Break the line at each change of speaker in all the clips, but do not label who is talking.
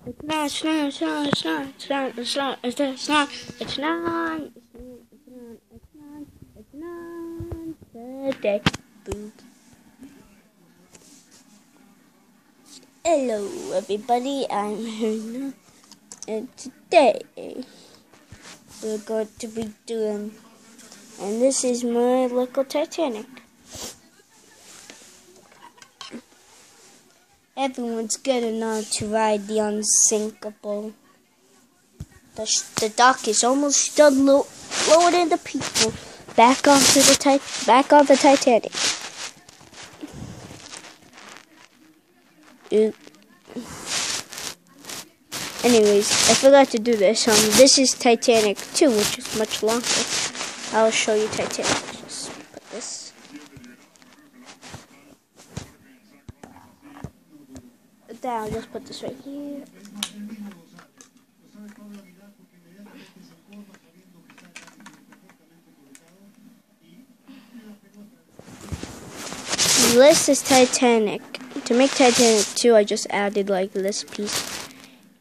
It's not, it's not, it's not, it's not, it's not, it's not, it's not, it's not, it's not, it's not today. Boom. Hello everybody, I'm Hannah, and today we're going to be doing, and this is my local Titanic. Everyone's getting on to ride the Unsinkable. The dock is almost done loading the people back onto the Titanic. Anyways, I forgot to do this. This is Titanic 2, which is much longer. I'll show you Titanic. Just put this. Then I'll just put this right here. This is Titanic. To make Titanic 2, I just added like this piece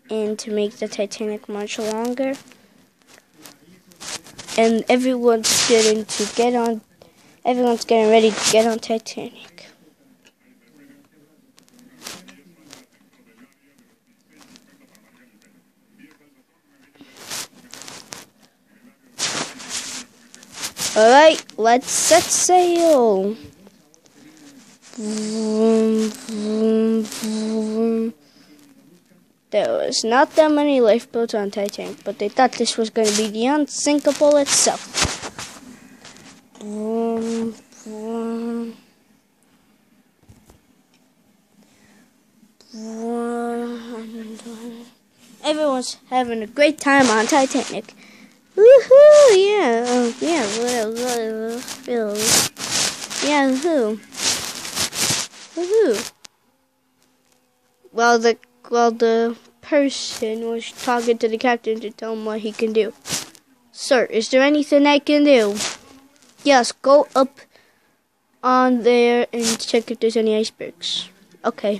in to make the Titanic much longer. And everyone's getting ready to get on Titanic. Alright, let's set sail. Vroom, vroom, vroom. There was not that many lifeboats on Titanic, but they thought this was going to be the Unsinkable itself. Vroom, vroom, vroom. Everyone's having a great time on Titanic. Woohoo! Yeah, yeah, woohoo! Well, the person was talking to the captain to tell him what he can do. Sir, is there anything I can do? Yes, go up on there and check if there's any icebergs. Okay.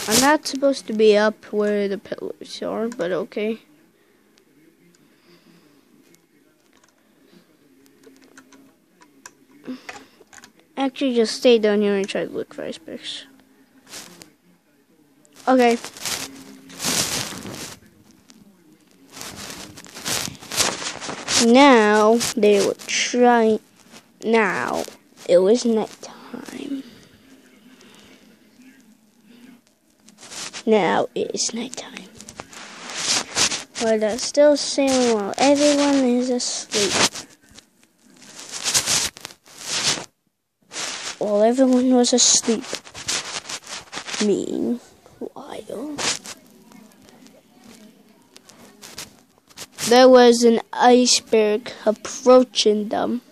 I'm not supposed to be up where the pillars are, but okay. Actually, just stay down here and try to look for icebergs. Okay. Now, they were trying. Now, it was nighttime. Now, it is nighttime. But they're still sailing while everyone is asleep. While everyone was asleep. Meanwhile, there was an iceberg approaching them.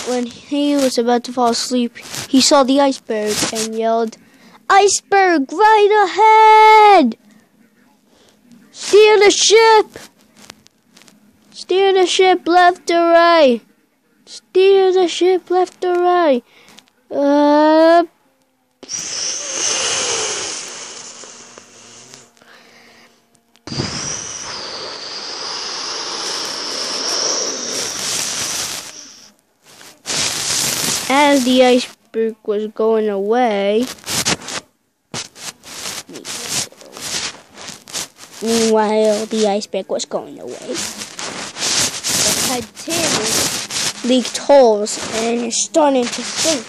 When he was about to fall asleep, he saw the iceberg and yelled, "Iceberg right ahead! Steer the ship! Steer the ship left or right! Steer the ship left or right! As the iceberg was going away, meanwhile, the iceberg was going away, the Titanic leaked holes and is starting to sink.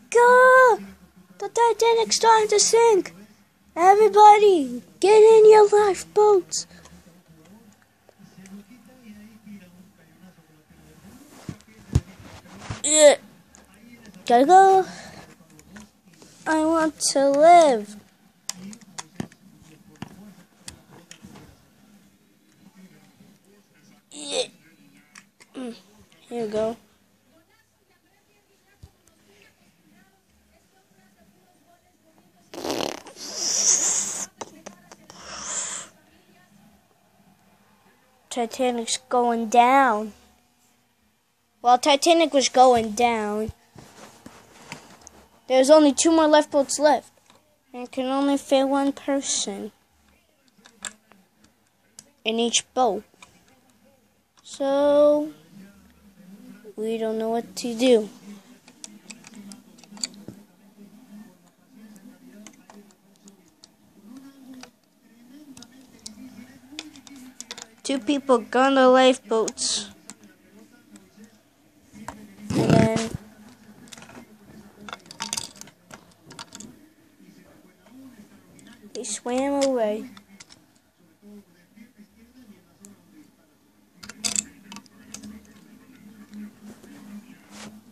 Go! The Titanic's starting to sink. Everybody, get in your lifeboats. Gotta go. I want to live. Here you go. Titanic's going down. While Titanic was going down, There's only 2 more lifeboats left. And it can only fit 1 person in each boat. So, we don't know what to do. Two people got on the lifeboats. And then they swam away.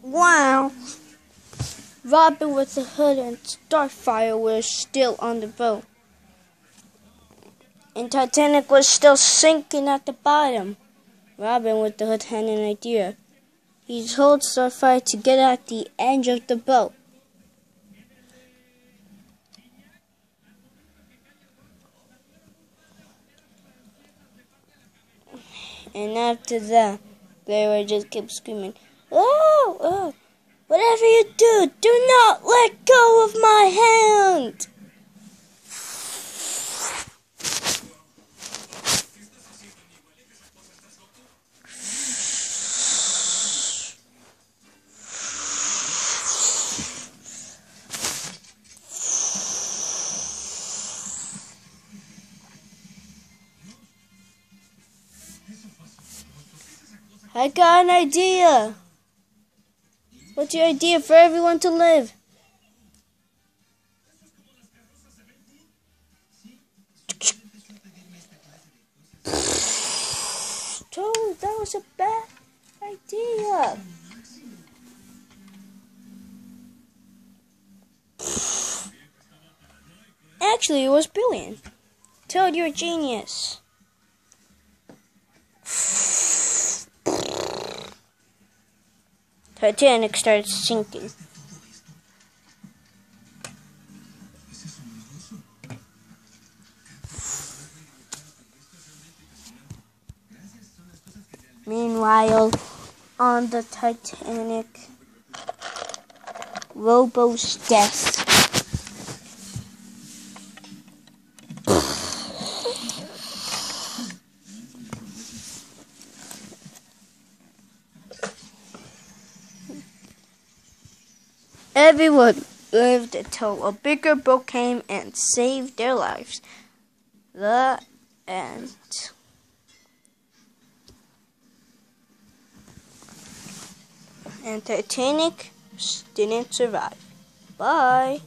Wow! Robin with the Hood and Starfire were still on the boat. And Titanic was still sinking at the bottom. Robin with the Hood had an idea. He told Starfire to get at the edge of the boat. And after that, they were just kept screaming, "Oh, oh, whatever you do, do not let go of my hand!" I got an idea. What's your idea for everyone to live? Toad, that was a bad idea. Actually, it was brilliant. Toad, you're a genius. Titanic started sinking. Meanwhile, on the Titanic, Robo's desk. Everyone lived until a bigger boat came and saved their lives. The end. And Titanic didn't survive. Bye.